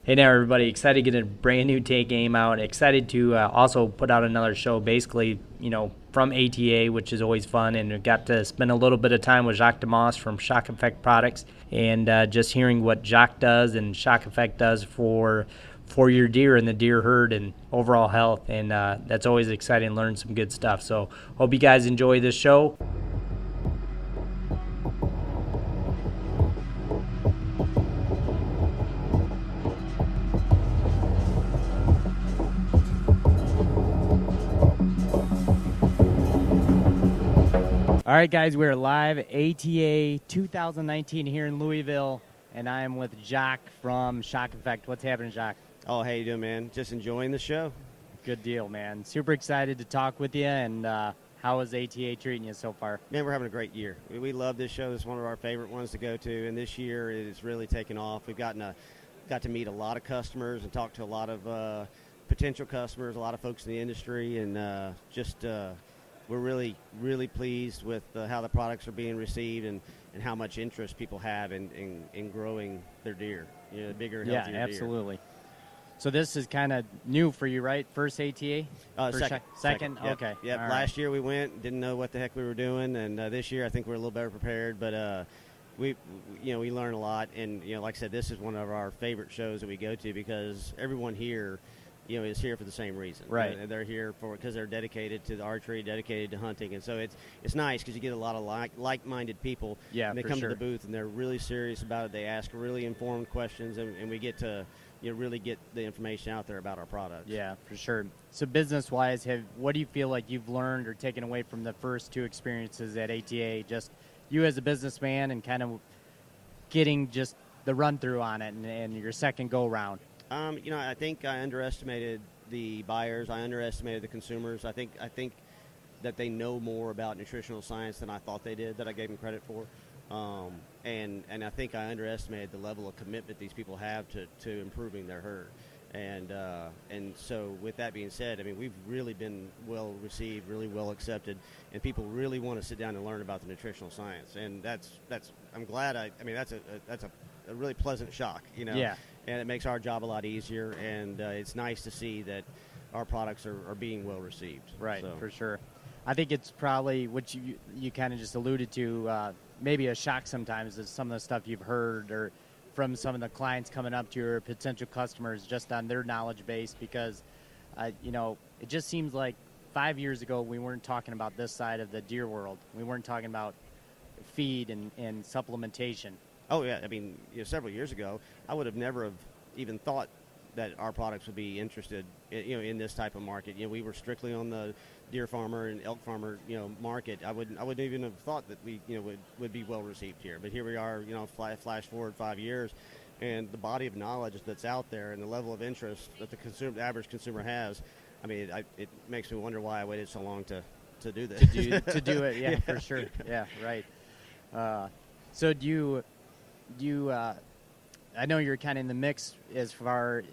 Hey there, everybody. Excited to get a brand new take game out. Excited to also put out another show, basically, from ATA, which is always fun. And we got to spend a little bit of time with Jacques Demoss from Shock Effect Products and just hearing what Jacques does and Shock Effect does for your deer and the deer herd and overall health. And that's always exciting to learn some good stuff. So hope you guys enjoy this show. All right, guys, we're live at ATA 2019 here in Louisville, and I am with Jacques from Shock Effect. What's happening, Jacques? Oh, how you doing, man? Just enjoying the show. Good deal, man. Super excited to talk with you, and how is ATA treating you so far? Man, we're having a great year. We love this show. This is one of our favorite ones to go to, and this year it's really taken off. We've got to meet a lot of customers and talk to a lot of potential customers, a lot of folks in the industry, and we're really, really pleased with how the products are being received and how much interest people have in growing their deer, bigger, healthier deer. Yeah, absolutely. So this is kind of new for you, right? First ATA? Second. Yep. Okay. Yep. Last year we went, didn't know what the heck we were doing, and this year I think we're a little better prepared. But we learn a lot, and like I said, this is one of our favorite shows that we go to because everyone here is here for the same reason. Right. They're here because they're dedicated to the archery, dedicated to hunting. And so it's nice because you get a lot of like-minded people. Yeah, and they come to the booth, and they're really serious about it. They ask really informed questions, and we get to really get the information out there about our products. Yeah, for sure. So business-wise, what do you feel like you've learned or taken away from the first two experiences at ATA? Just you as a businessman and kind of getting just the run-through on it and your second go-round. I think I underestimated the buyers. I underestimated the consumers. I think that they know more about nutritional science than I thought they did, that I gave them credit for. And I think I underestimated the level of commitment these people have to improving their herd. And so with that being said, I mean, we've really been well received, really well accepted, and people really want to sit down and learn about the nutritional science. And that's I'm glad that's a really pleasant shock, Yeah. And it makes our job a lot easier, and it's nice to see that our products are being well received. Right, so. For sure. I think it's probably what you kind of just alluded to, maybe a shock sometimes is some of the stuff you've heard or from some of the clients coming up to your potential customers just on their knowledge base because, it just seems like 5 years ago we weren't talking about this side of the deer world. We weren't talking about feed and supplementation. Oh, yeah. I mean, several years ago, I would have never even thought that our products would be interested, in this type of market. We were strictly on the deer farmer and elk farmer, market. I wouldn't even have thought that we, would be well received here. But here we are, flash forward 5 years, and the body of knowledge that's out there and the level of interest that the average consumer has. I mean, it makes me wonder why I waited so long to do this. To do it, yeah, for sure. Yeah, right. So do you I know you're kind of in the mix as far,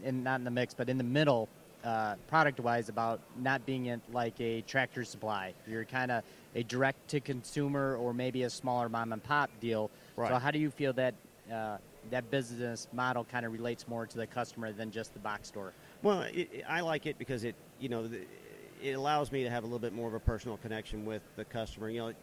and not in the mix, but in the middle, product-wise, about not being like a Tractor Supply. You're kind of a direct-to-consumer or maybe a smaller mom-and-pop deal. Right. So how do you feel that that business model kind of relates more to the customer than just the box store? Well, I like it because it allows me to have a little bit more of a personal connection with the customer. It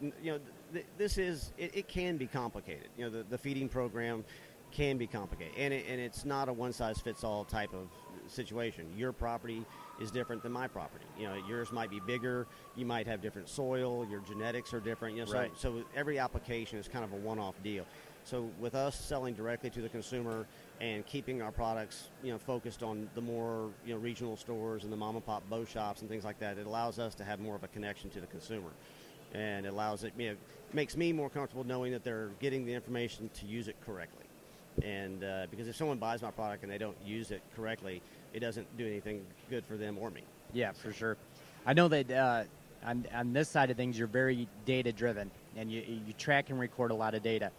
can be complicated. The feeding program can be complicated, and it's not a one-size-fits-all type of situation. Your property is different than my property. Yours might be bigger. You might have different soil. Your genetics are different. Right. So every application is kind of a one-off deal. So with us selling directly to the consumer and keeping our products, focused on the more, regional stores and the mom and pop bow shops and things like that, it allows us to have more of a connection to the consumer, and it makes me more comfortable knowing that they're getting the information to use it correctly. And because if someone buys my product and they don't use it correctly, it doesn't do anything good for them or me. Yeah, for sure. I know that on this side of things, you're very data-driven, and you track and record a lot of data.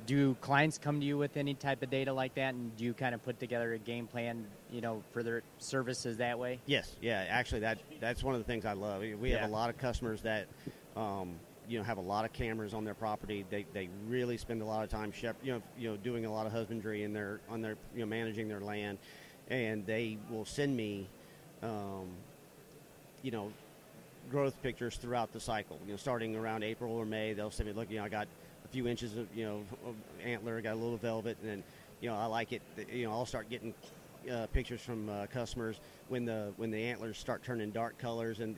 Do clients come to you with any type of data like that, and do you kind of put together a game plan, for their services that way? Yes, yeah. Actually, that's one of the things I love. We have a lot of customers that have a lot of cameras on their property. They really spend a lot of time doing a lot of husbandry in their managing their land, and they will send me growth pictures throughout the cycle. Starting around April or May, they'll send me, look, I got a few inches of of antler, got a little velvet, and then I like it. I'll start getting pictures from customers when the antlers start turning dark colors, and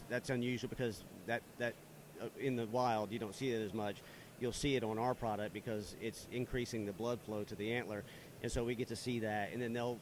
that's unusual because that in the wild you don't see it as much. You'll see it on our product because it's increasing the blood flow to the antler, and so we get to see that. And then they'll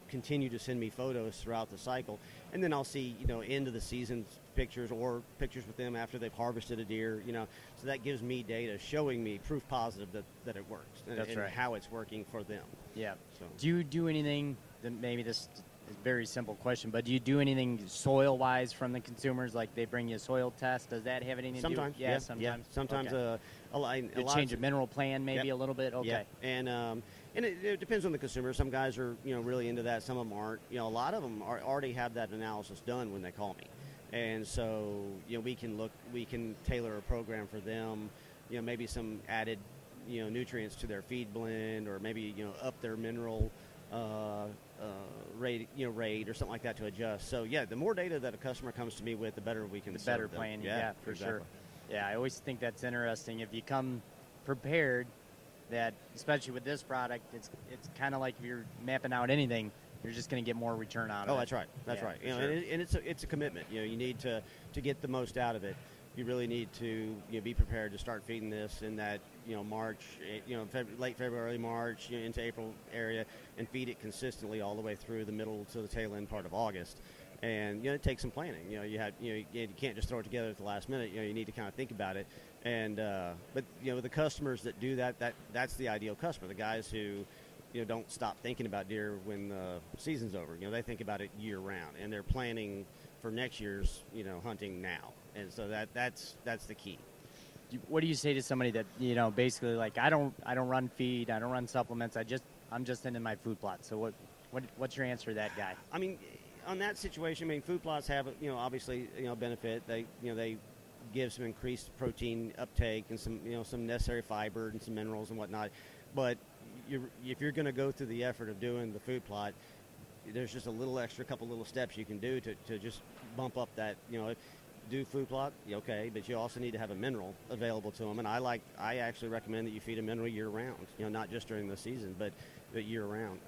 continue to send me photos throughout the cycle, and then I'll see end of the season pictures or pictures with them after they've harvested a deer. So that gives me data showing me proof positive that it works and right. how it's working for them. Yeah. So. Do you do anything? Maybe this is a very simple question, but do you do anything soil wise from the consumers? Like they bring you a soil test? Does that have anything Sometimes, to do? Yeah, sometimes. Yeah. Sometimes okay. a lot change a mineral plan maybe a little bit. Okay. Yeah. And it depends on the consumer. Some guys are really into that. Some of them aren't. A lot of them already have that analysis done when they call me, and so we can tailor a program for them. Maybe some added nutrients to their feed blend, or maybe up their mineral rate or something like that to adjust. So the more data that a customer comes to me with, the better we can. The better plan. Yeah, for sure. Yeah, I always think that's interesting. If you come prepared, that especially with this product, it's kind of like if you're mapping out anything, you're just going to get more return out of it. Oh, that's right. That's right. Sure. And it's a commitment. You need to get the most out of it. You really need to be prepared to start feeding this in that March, late February, March, into April area, and feed it consistently all the way through the middle to the tail end part of August. And it takes some planning. You can't just throw it together at the last minute. You need to kind of think about it. And but the customers that do that's the ideal customer. The guys who don't stop thinking about deer when the season's over. They think about it year round, and they're planning for next year's hunting now. And so that's the key. What do you say to somebody that basically like I don't run feed, I don't run supplements, I'm just into my food plot. So what's your answer to that guy? I mean, on that situation, food plots have obviously benefit. They give some increased protein uptake and some necessary fiber and some minerals and whatnot. But if you're going to go through the effort of doing the food plot, there's just a little extra couple little steps you can do to just bump up that do food plot, okay, but you also need to have a mineral available to them. And I actually recommend that you feed a mineral year round, not just during the season, but year round.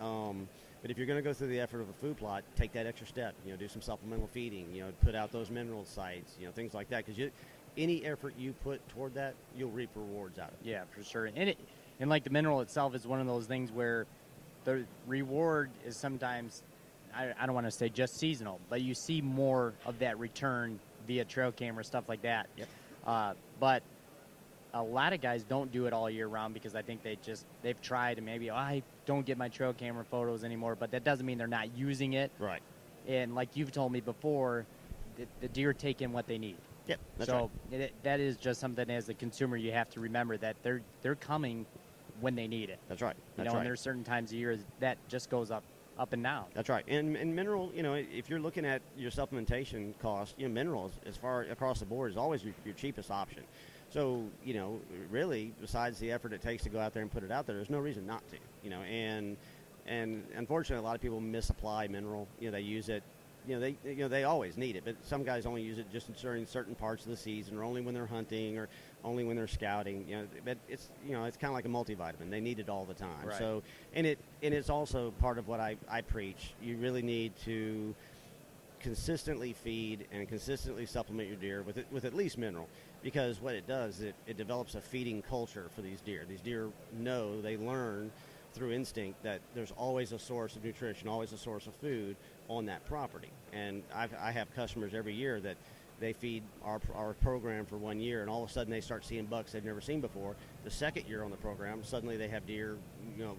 But if you're going to go through the effort of a food plot, take that extra step. Do some supplemental feeding. Put out those mineral sites. Things like that. Because any effort you put toward that, you'll reap rewards out of it. Yeah, for sure. And like the mineral itself is one of those things where the reward is sometimes, I don't want to say just seasonal, but you see more of that return via trail camera, stuff like that. Yep. But a lot of guys don't do it all year round because I think they've tried and maybe I don't get my trail camera photos anymore, but that doesn't mean they're not using it. Right. And like you've told me before, the deer take in what they need. Yep. That's so right. That is just something as a consumer you have to remember that they're coming when they need it. That's right. And there's certain times of year that just goes up and down. That's right. And mineral, if you're looking at your supplementation cost, minerals as far across the board is always your cheapest option. So, really, besides the effort it takes to go out there and put it out there, there's no reason not to, and unfortunately, a lot of people misapply mineral. They use it, they always need it, but some guys only use it just during certain parts of the season, or only when they're hunting, or only when they're scouting. But it's it's kind of like a multivitamin. They need it all the time. Right. So, and it's also part of what I preach. You really need to consistently feed and consistently supplement your deer with at least mineral, because what it does, it develops a feeding culture for these deer. These deer they learn through instinct that there's always a source of nutrition, always a source of food on that property. And I have customers every year that they feed our program for 1 year, and all of a sudden they start seeing bucks they've never seen before. The second year on the program, suddenly they have deer,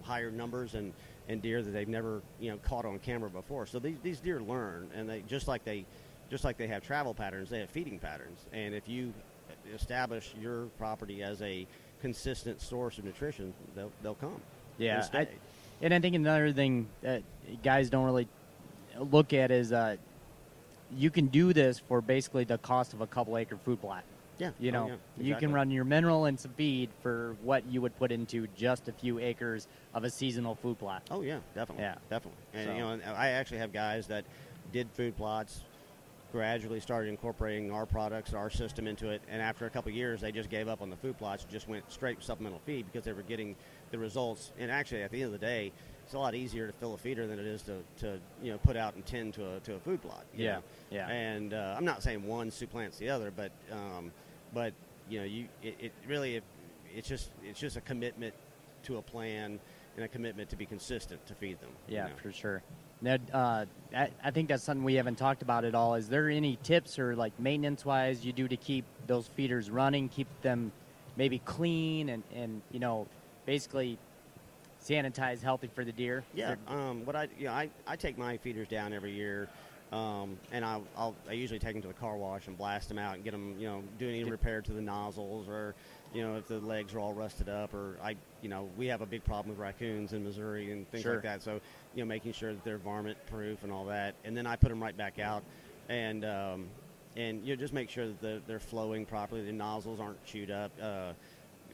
higher numbers and deer that they've never caught on camera before. So these deer learn, and they just like they have travel patterns, they have feeding patterns. And if you establish your property as a consistent source of nutrition, they'll come. Yeah, and I think another thing that guys don't really look at is you can do this for basically the cost of a couple acre food plot. Yeah. You know, yeah, you exactly. can run your mineral and some feed for what you would put into just a few acres of a seasonal food plot. Oh yeah, definitely. Yeah. Definitely. And So- you know, and I actually have guys that did food plots, gradually started incorporating our products, our system into it, and after a couple of years, they just gave up on the food plots and just went straight supplemental feed because they were getting the results. And actually, at the end of the day, it's a lot easier to fill a feeder than it is to you know, put out and tend to a food plot. you Yeah, know. yeah. And I'm not saying one supplants the other, but you know, it really it's just a commitment to a plan and a commitment to be consistent to feed them. Yeah, you know. for sure. Now, I think that's something we haven't talked about at all. Is there any tips or like maintenance-wise you do to keep those feeders running, keep them maybe clean and you know, basically sanitize, healthy for the deer? Yeah. I take my feeders down every year, and I usually take them to the car wash and blast them out and get them, you know, do any repair to the nozzles, or you know, if the legs are all rusted up, or we have a big problem with raccoons in Missouri and things Sure. like that. So you know, making sure that they're varmint proof and all that, and then I put them right back out, and you know, just make sure that they're flowing properly, the nozzles aren't chewed up.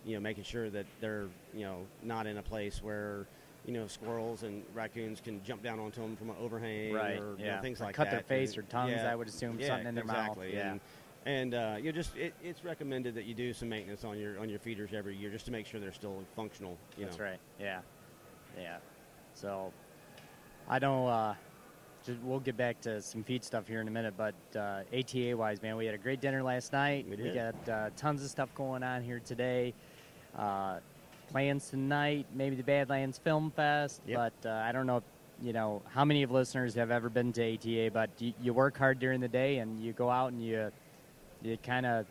You know, making sure that they're, you know, not in a place where, you know, squirrels and raccoons can jump down onto them from an overhang, Right, or you yeah. know, things Or like cut that. their face or tongues, Yeah, I would assume, yeah, something in their mouth. exactly. Yeah. And you just it's recommended that you do some maintenance on your feeders every year just to make sure they're still functional. That's right. Yeah. Yeah. So I know we'll get back to some feed stuff here in a minute, but ATA-wise, man, we had a great dinner last night. We did. got tons of stuff going on here today. Plans tonight, maybe the Badlands Film Fest, Yep. but I don't know, you know, how many of listeners have ever been to ATA, but you work hard during the day and you go out and you kind of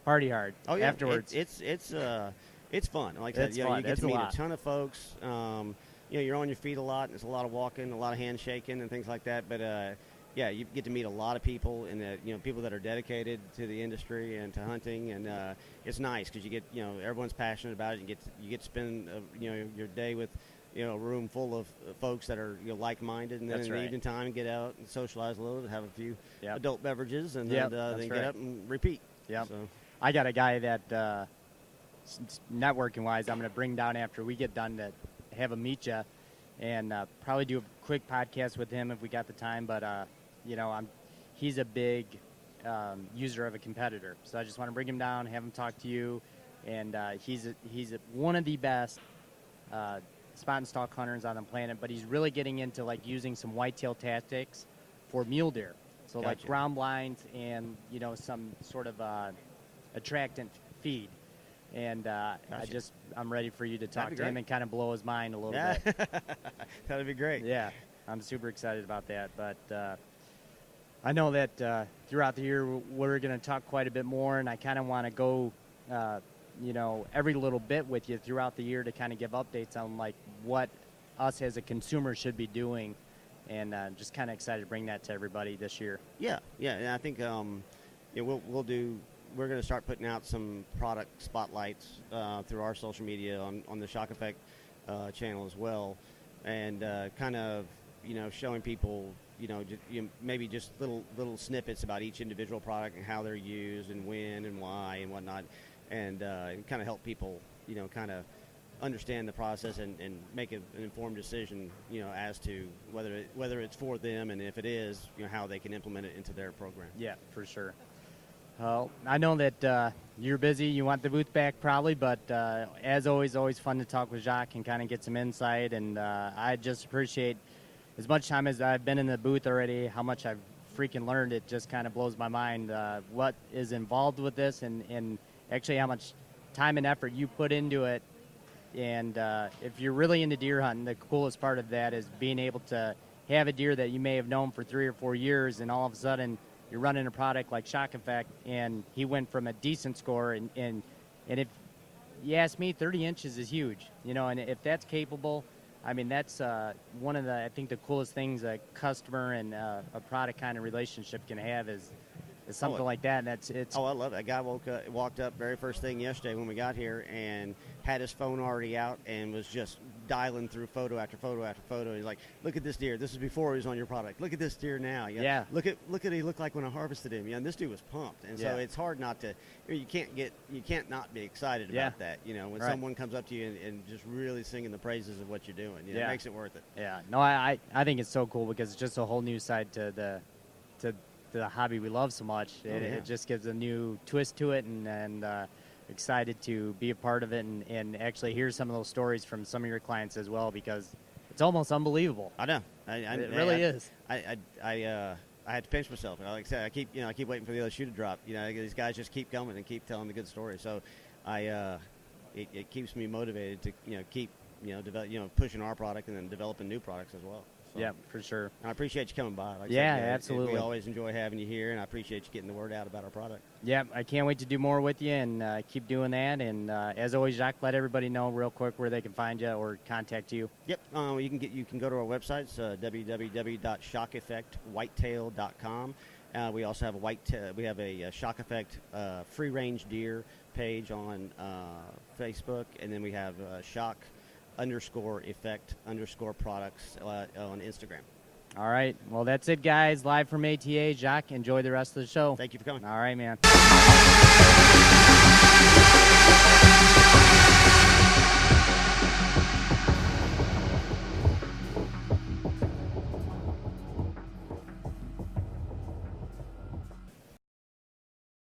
party hard afterwards. It's fun. Like I said, It's you know, fun. you get It's to a meet lot. a ton of folks. You know, you're on your feet a lot. There's a lot of walking, a lot of handshaking, and things like that. But yeah, you get to meet a lot of people, and you know, people that are dedicated to the industry and to hunting, and it's nice because you get, you know, everyone's passionate about it. You get to spend you know, your day with, you know, a room full of folks that are, you know, like-minded, and then That's in right. the evening time, get out and socialize a little, and have a few Yep. adult beverages, and Yep, then that's get right. up and repeat. Yep. So, I got a guy that networking wise, I'm going to bring down after we get done to have him meet you, and probably do a quick podcast with him if we got the time. But you know, he's a big user of a competitor, so I just want to bring him down, have him talk to you, and he's one of the best spot and stalk hunters on the planet. But he's really getting into like using some whitetail tactics for mule deer. So like Gotcha. ground blinds and, you know, some sort of attractant feed. And Gotcha. I'm ready for you to talk be to him great. and kind of blow his mind a little yeah, bit. that'd be great. Yeah, I'm super excited about that. But I know that throughout the year we're going to talk quite a bit more, and I kind of want to go, you know, every little bit with you throughout the year to kind of give updates on like what us as a consumer should be doing, and just kind of excited to bring that to everybody this year. Yeah, and I think you know, we're going to start putting out some product spotlights through our social media on the Shock Effect channel as well, and kind of, you know, showing people, you know, maybe just little snippets about each individual product and how they're used and when and why and whatnot, and kind of help people, you know, kind of understand the process and make an informed decision, you know, as to whether it's for them, and if it is, you know, how they can implement it into their program. Yeah, for sure. Well, I know that you're busy. You want the booth back probably, but as always fun to talk with Jacques and kind of get some insight. And I just appreciate as much time as I've been in the booth already, how much I've freaking learned. It just kind of blows my mind what is involved with this, and actually how much time and effort you put into it. And if you're really into deer hunting, the coolest part of that is being able to have a deer that you may have known for 3 or 4 years, and all of a sudden you're running a product like Shock Effect, and he went from a decent score, and if you ask me, 30 inches is huge, you know, and if that's capable, I mean, that's one of I think the coolest things a customer and a product kind of relationship can have is something like that. And it's I love it. A guy walked up very first thing yesterday when we got here and had his phone already out and was just dialing through photo after photo after photo. He's like, look at this deer. This is before he was on your product. Look at this deer now. You know, yeah. Look at what he looked like when I harvested him. You know, and this dude was pumped. And so it's hard not to. You can't not be excited about that. You know, when someone comes up to you and just really singing the praises of what you're doing, you know, it makes it worth it. Yeah. No, I think it's so cool because it's just a whole new side to the hobby we love so much. It just gives a new twist to it, and excited to be a part of it and actually hear some of those stories from some of your clients as well, because it's almost unbelievable. I know. It really is. I had to pinch myself. Like I said, I keep waiting for the other shoe to drop. You know, these guys just keep coming and keep telling the good stories. So it keeps me motivated to keep pushing our product and then developing new products as well. So, yeah, for sure. And I appreciate you coming by. Like yeah, I said, absolutely. We always enjoy having you here, and I appreciate you getting the word out about our product. Yeah, I can't wait to do more with you and keep doing that. And as always, Jacques, let everybody know real quick where they can find you or contact you. Yep, you can go to our website. It's www.shockeffectwhitetail.com. We also have a Shock Effect free range deer page on Facebook, and then we have shock_effect_products on Instagram. All right. Well, that's it, guys. Live from ATA. Jacques, enjoy the rest of the show. Thank you for coming. All right, man.